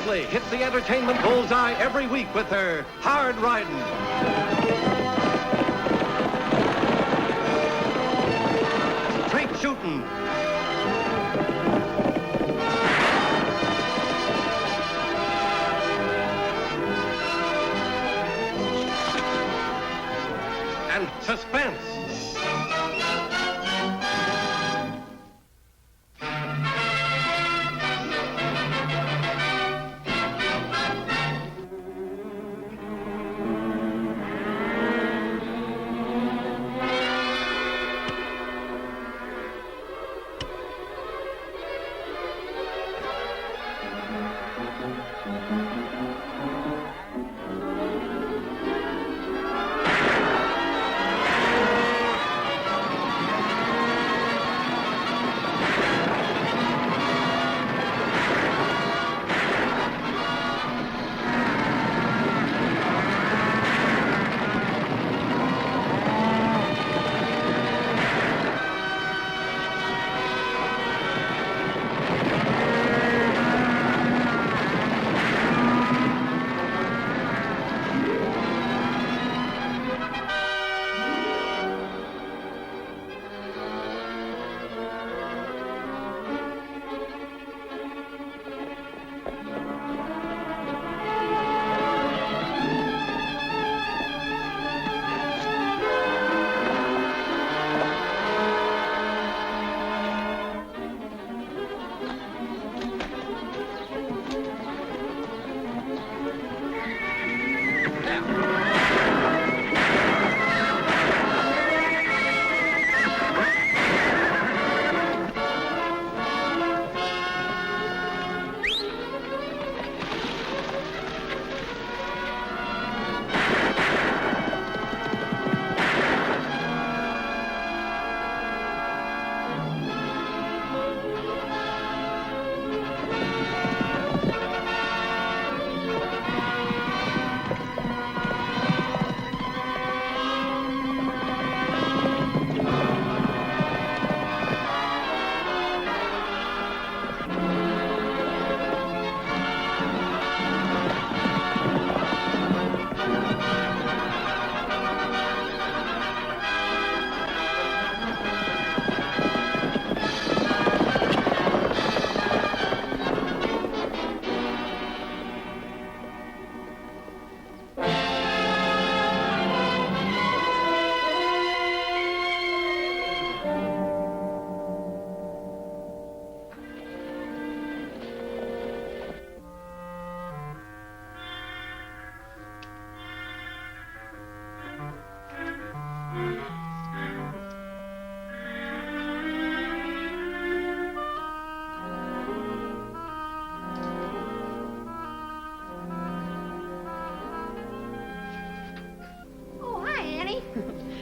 Oakley hits the entertainment bullseye every week with her hard riding. Straight shooting. And suspense.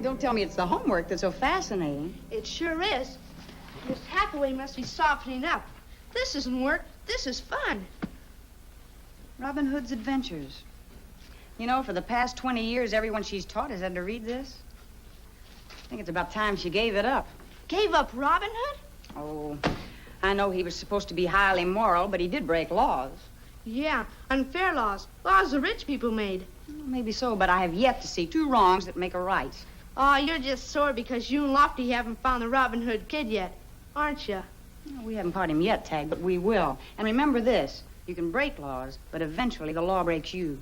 Don't tell me it's the homework that's so fascinating. It sure is. Miss Hathaway must be softening up. This isn't work. This is fun. Robin Hood's Adventures. You know, for the past 20 years, everyone she's taught has had to read this. I think it's about time she gave it up. Gave up Robin Hood? Oh, I know he was supposed to be highly moral, but he did break laws. Yeah, unfair laws. Laws the rich people made. Well, maybe so, but I have yet to see two wrongs that make a right. Oh, you're just sore because you and Lofty haven't found the Robin Hood kid yet, aren't you? No, we haven't caught him yet, Tagg, but we will. And remember this, you can break laws, but eventually the law breaks you.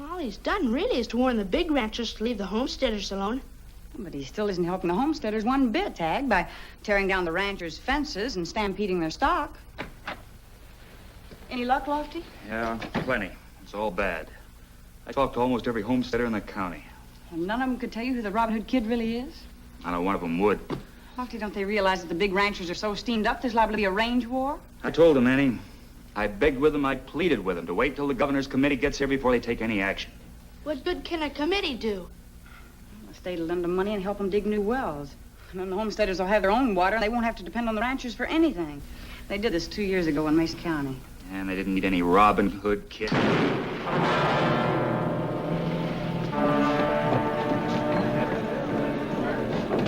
All he's done really is to warn the big ranchers to leave the homesteaders alone. But he still isn't helping the homesteaders one bit, Tagg, by tearing down the ranchers' fences and stampeding their stock. Any luck, Lofty? Yeah, plenty. It's all bad. I talked to almost every homesteader in the county. And none of them could tell you who the Robin Hood kid really is? I know one of them would. Lofty, don't they realize that the big ranchers are so steamed up there's liable to be a range war? I told them, Annie. I begged with them, I pleaded with them to wait till the governor's committee gets here before they take any action. What good can a committee do? The state will lend them money and help them dig new wells. And then the homesteaders will have their own water, and they won't have to depend on the ranchers for anything. They did this 2 years ago in Mesa County. And they didn't need any Robin Hood kid.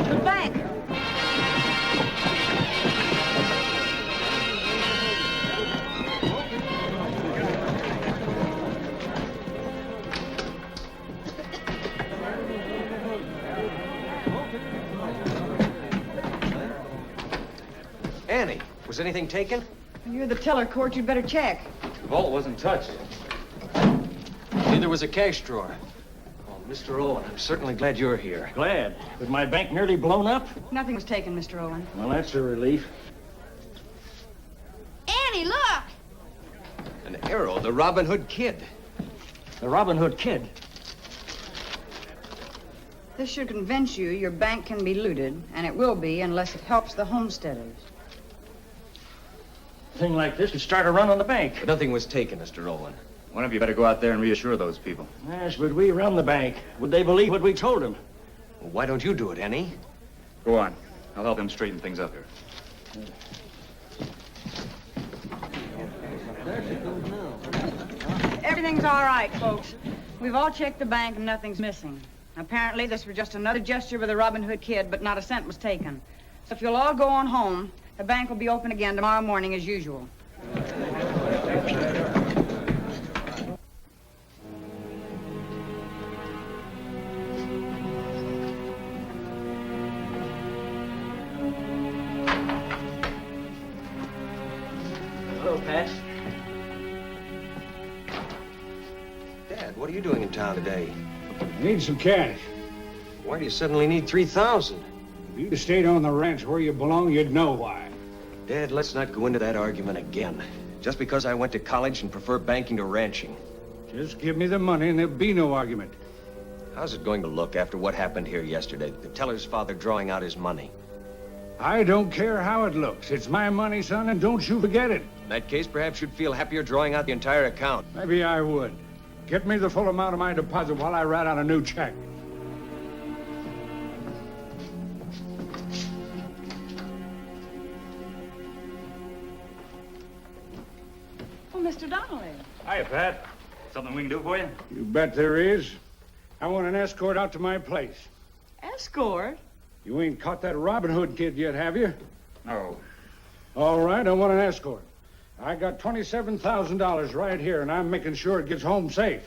The bank! Annie, was anything taken? You're the teller, Court. You'd better check. The vault wasn't touched. Neither was a cash drawer. Oh, Mr. Owen, I'm certainly glad you're here. Glad. With my bank nearly blown up? Nothing was taken, Mr. Owen. Well, that's a relief. Annie, look! An arrow, the Robin Hood Kid. The Robin Hood Kid. This should convince you your bank can be looted, and it will be unless it helps the homesteaders. A thing like this would start a run on the bank. But nothing was taken, Mr. Owen. One of you better go out there and reassure those people. Yes, but we run the bank. Would they believe what we told them? Well, why don't you do it, Annie? Go on. I'll help them straighten things up here. Everything's all right, folks. We've all checked the bank and nothing's missing. Apparently, this was just another gesture with the Robin Hood Kid, but not a cent was taken. So if you'll all go on home, the bank will be open again tomorrow morning as usual. Hello, Pat. Dad, what are you doing in town today? Need some cash. Why do you suddenly need 3,000? If you'd stayed on the ranch where you belong, you'd know why. Dad, let's not go into that argument again. Just because I went to college and prefer banking to ranching. Just give me the money and there'll be no argument. How's it going to look after what happened here yesterday? The teller's father drawing out his money. I don't care how it looks. It's my money, son, and don't you forget it. In that case, perhaps you'd feel happier drawing out the entire account. Maybe I would. Get me the full amount of my deposit while I write out a new check. Oh, Mr. Donnelly. Hiya, Pat. Something we can do for you? You bet there is. I want an escort out to my place. Escort? You ain't caught that Robin Hood kid yet, have you? No. All right, I want an escort. I got $27,000 right here, and I'm making sure it gets home safe.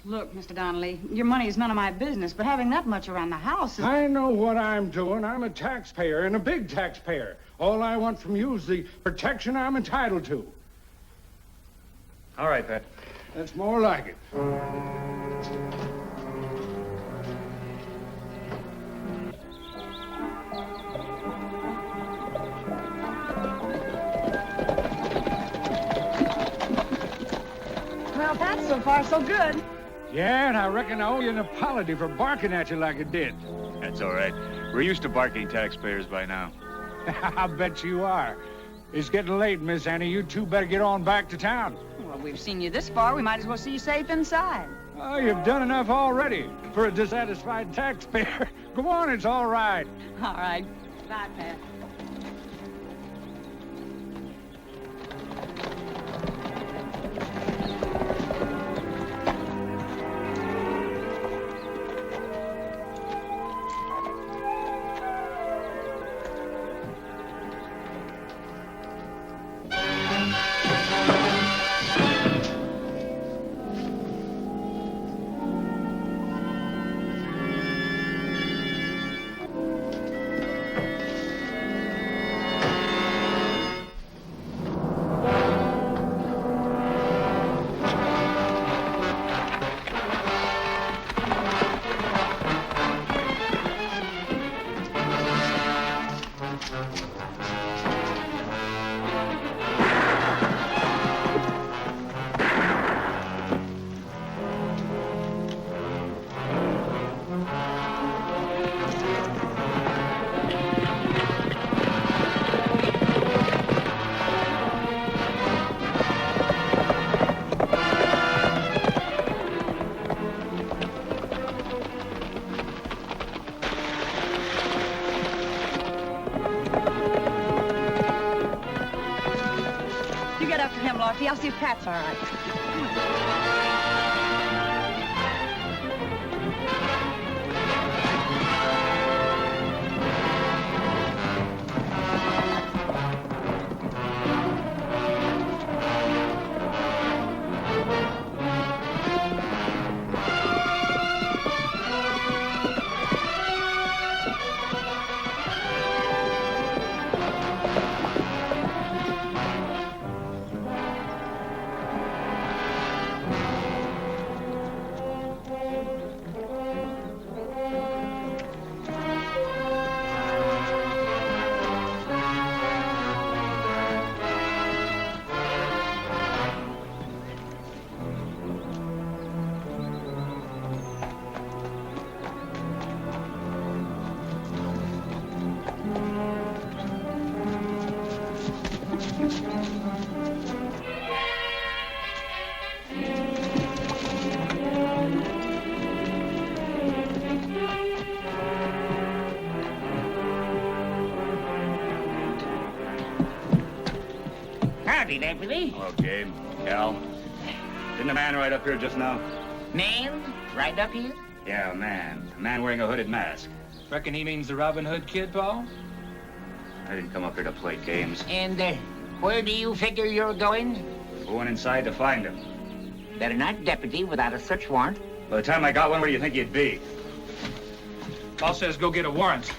Look, Mr. Donnelly, your money is none of my business, but having that much around the house is... I know what I'm doing. I'm a taxpayer, and a big taxpayer. All I want from you is the protection I'm entitled to. All right, Pat. That's more like it. Well, Pat, so far so good. Yeah, and I reckon I owe you an apology for barking at you like I did. That's all right. We're used to barking taxpayers by now. I bet you are. It's getting late, Miss Annie. You two better get on back to town. Well, we've seen you this far. We might as well see you safe inside. Oh, you've done enough already for a dissatisfied taxpayer. Go on, it's all right. All right. Bye, Pat. You get after him, Lofty. I'll see if Pat's all right. Howdy, deputy. Hello, Gabe. Cal. Didn't a man ride up here just now? Man, right up here? Yeah, a man. A man wearing a hooded mask. Reckon he means the Robin Hood kid, Paul? I didn't come up here to play games. And where do you figure you're going? Going inside to find him. Better not, deputy, without a search warrant. By the time I got one, where do you think you'd be? Paul says go get a warrant.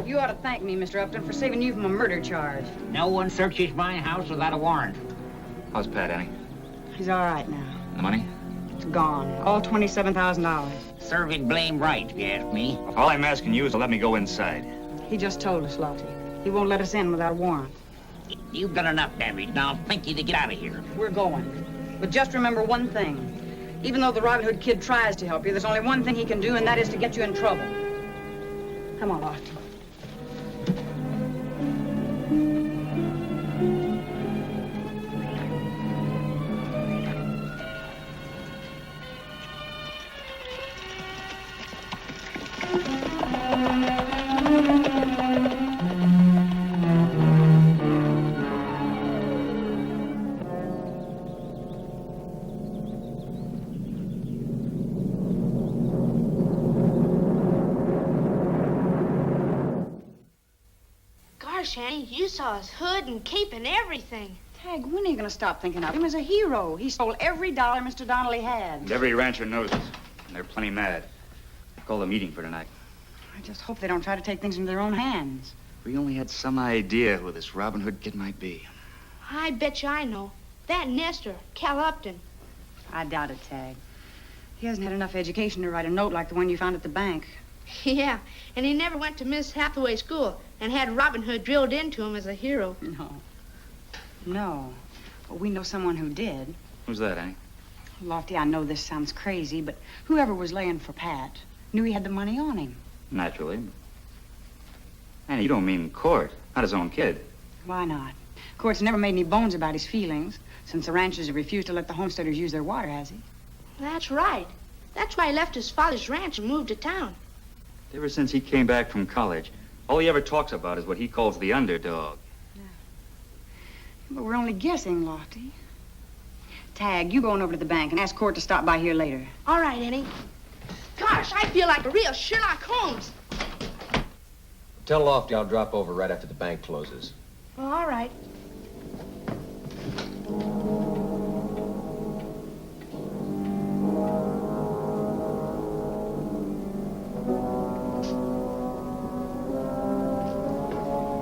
You ought to thank me, Mr. Upton, for saving you from a murder charge. No one searches my house without a warrant. How's Pat, Annie? He's all right now. The money? It's gone. All $27,000. Serving blame right, if you ask me. All I'm asking you is to let me go inside. He just told us, Lofty. He won't let us in without a warrant. You've done enough damage. Now think you to get out of here. We're going. But just remember one thing. Even though the Robin Hood kid tries to help you, there's only one thing he can do, and that is to get you in trouble. Come on, Lofty. Gosh, Annie, you saw his hood and cape and everything. Tagg, when are you going to stop thinking of him as a hero? He stole every dollar Mr. Donnelly had. And every rancher knows it. And they're plenty mad. I called a meeting for tonight. I just hope they don't try to take things into their own hands. We only had some idea who this Robin Hood kid might be. I bet you I know. That Nestor, Cal Upton. I doubt it, Tagg. He hasn't had enough education to write a note like the one you found at the bank. Yeah, and he never went to Miss Hathaway's school and had Robin Hood drilled into him as a hero. No. But we know someone who did. Who's that, Annie? Lofty, I know this sounds crazy, but whoever was laying for Pat knew he had the money on him. Naturally. Annie, you don't mean Court, not his own kid. Why not? Court's never made any bones about his feelings since the ranchers have refused to let the homesteaders use their water, has he? That's right. That's why he left his father's ranch and moved to town. Ever since he came back from college, all he ever talks about is what he calls the underdog. But we're only guessing, Lofty. Tagg, you go on over to the bank and ask Court to stop by here later. All right, Annie. Gosh, I feel like a real Sherlock Holmes. Tell Lofty I'll drop over right after the bank closes. Well, all right.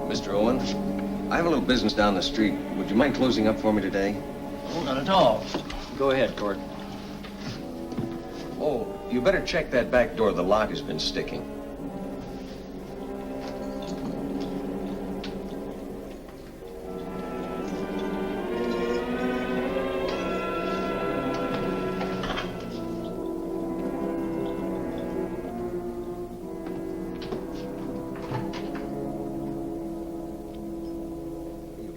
Mr. Owen, I have a little business down the street. Would you mind closing up for me today? Oh, not at all. Go ahead, Court. Oh, you better check that back door. The lock has been sticking.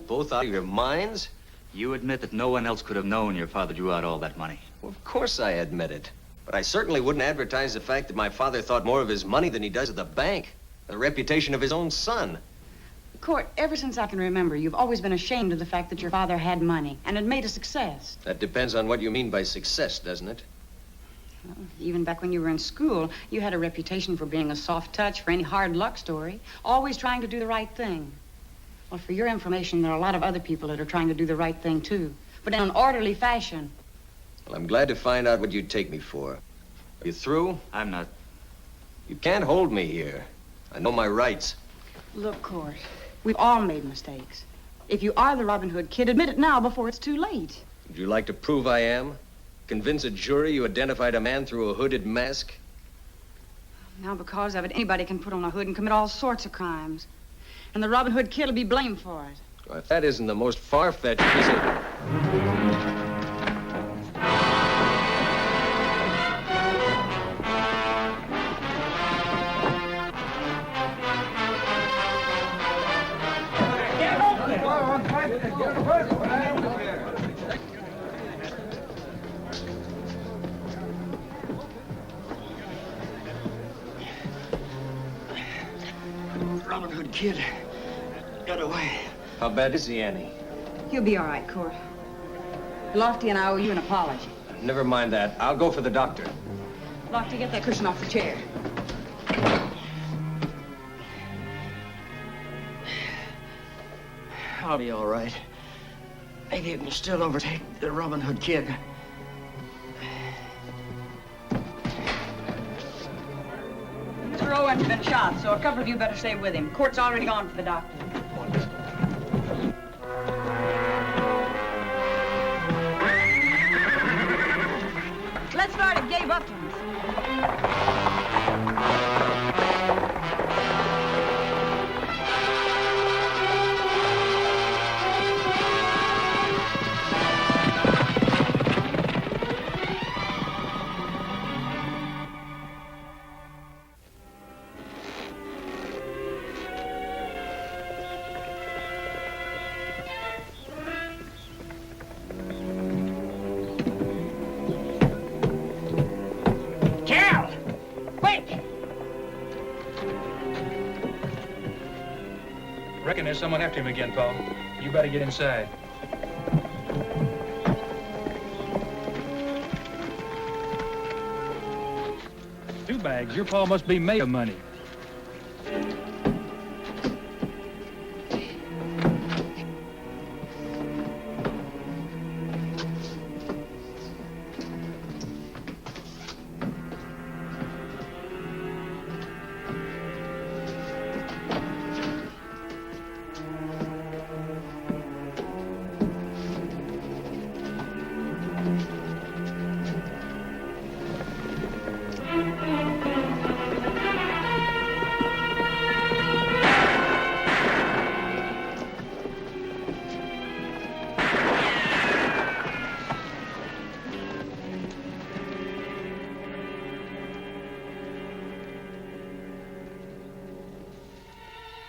Both out of your minds? You admit that no one else could have known your father drew out all that money. Well, of course I admit it. But I certainly wouldn't advertise the fact that my father thought more of his money than he does of the bank. The reputation of his own son. Court, ever since I can remember, you've always been ashamed of the fact that your father had money and had made a success. That depends on what you mean by success, doesn't it? Well, even back when you were in school, you had a reputation for being a soft touch for any hard luck story, always trying to do the right thing. Well, for your information, there are a lot of other people that are trying to do the right thing, too, but in an orderly fashion. Well, I'm glad to find out what you'd take me for. Are you through? I'm not. You can't hold me here. I know my rights. Look, Court, we've all made mistakes. If you are the Robin Hood kid, admit it now before it's too late. Would you like to prove I am? Convince a jury you identified a man through a hooded mask? Now, because of it, anybody can put on a hood and commit all sorts of crimes. And the Robin Hood Kid will be blamed for it. Well, if that isn't the most far-fetched piece of... Robin Hood Kid got away. How bad is he, Annie? He'll be all right, Court. Lofty and I owe you an apology. Never mind that. I'll go for the doctor. Lofty, get that cushion off the chair. I'll be all right. Maybe it can still overtake the Robin Hood Kid. Mr. Owen's been shot, so a couple of you better stay with him. Court's already gone for the doctor. Let's start at Gabe Upton's. Reckon there's someone after him again, Paul. You better get inside. 2 bags. Your Paul must be made of money.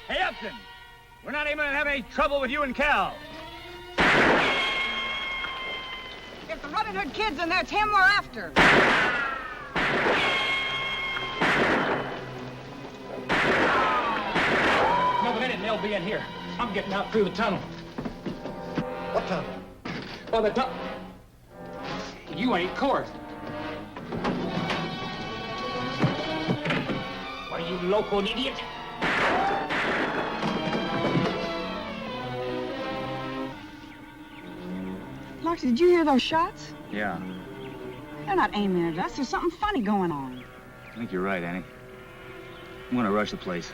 Hey, Upton! We're not even gonna have any trouble with you and Cal. If the Robin Hood Kid's in there, it's him we're after. Another minute and they'll be in here. I'm getting out through the tunnel. What tunnel? Well, the tunnel. You ain't Court. What are you, local idiot? Lofty, did you hear those shots? Yeah, They're not aiming at us. There's something funny going on. I think you're right, Annie. I'm gonna rush the place.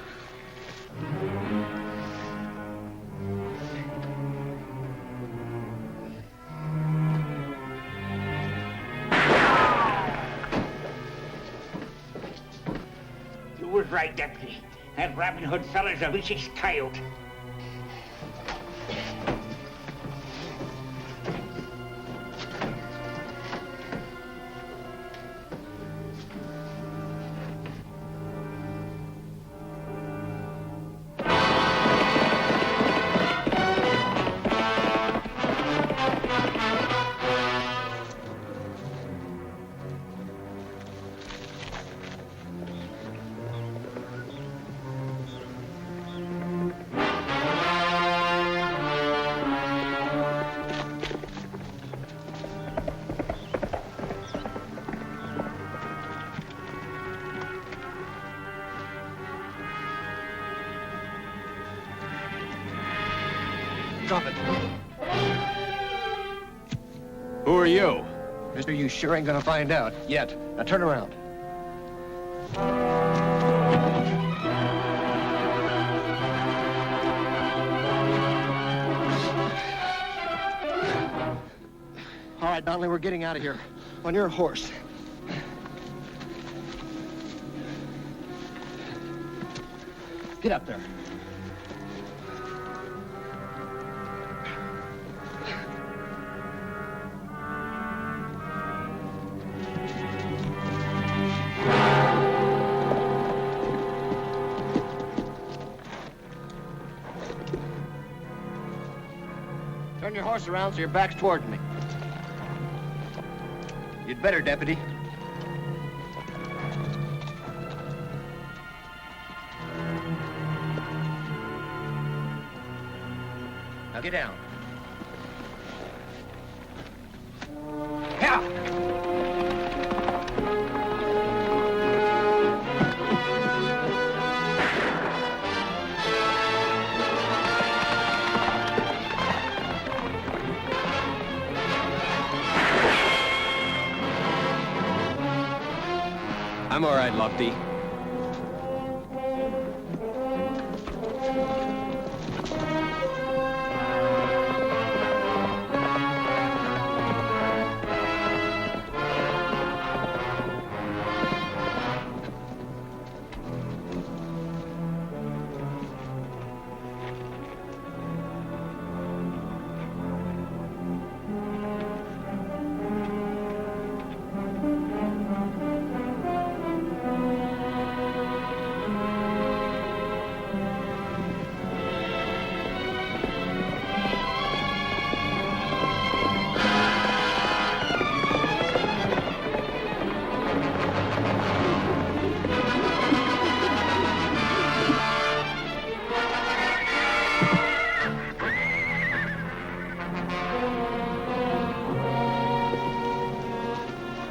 You was right, Deputy. That Robin Hood fella's a vicious coyote. Drop it. Who are you? Mister, you sure ain't gonna find out yet. Now turn around. All right, Donnelly, we're getting out of here. on your horse. Get up there. Turn your horse around so your back's towards me. You'd better, Deputy. Now get down. Yeah. I'm all right, Lofty.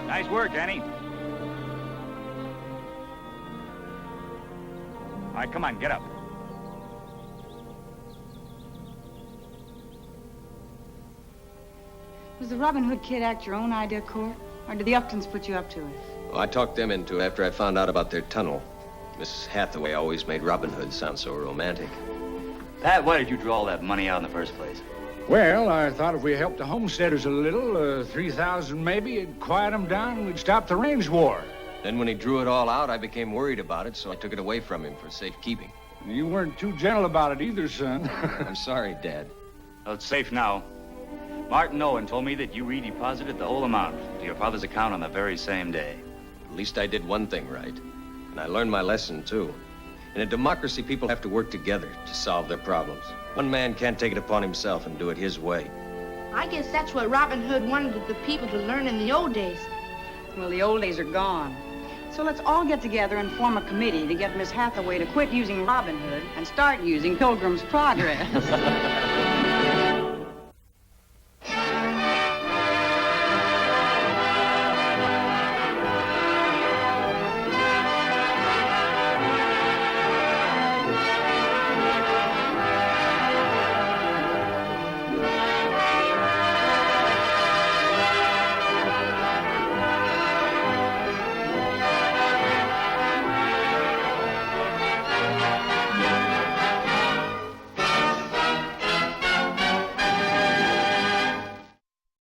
Nice work, Annie. All right, come on, get up. Was the Robin Hood kid act your own idea, Court? Or did the Uptons put you up to it? Well, I talked them into it after I found out about their tunnel. Mrs. Hathaway always made Robin Hood sound so romantic. Pat, why did you draw all that money out in the first place? Well, I thought if we helped the homesteaders a little, 3,000 maybe, it'd quiet them down and we'd stop the range war. Then when he drew it all out, I became worried about it, so I took it away from him for safekeeping. You weren't too gentle about it either, son. I'm sorry, Dad. Well, it's safe now. Martin Owen told me that you redeposited the whole amount to your father's account on the very same day. At least I did one thing right. And I learned my lesson, too. In a democracy, people have to work together to solve their problems. One man can't take it upon himself and do it his way. I guess that's what Robin Hood wanted the people to learn in the old days. Well, the old days are gone. So let's all get together and form a committee to get Miss Hathaway to quit using Robin Hood and start using Pilgrim's Progress.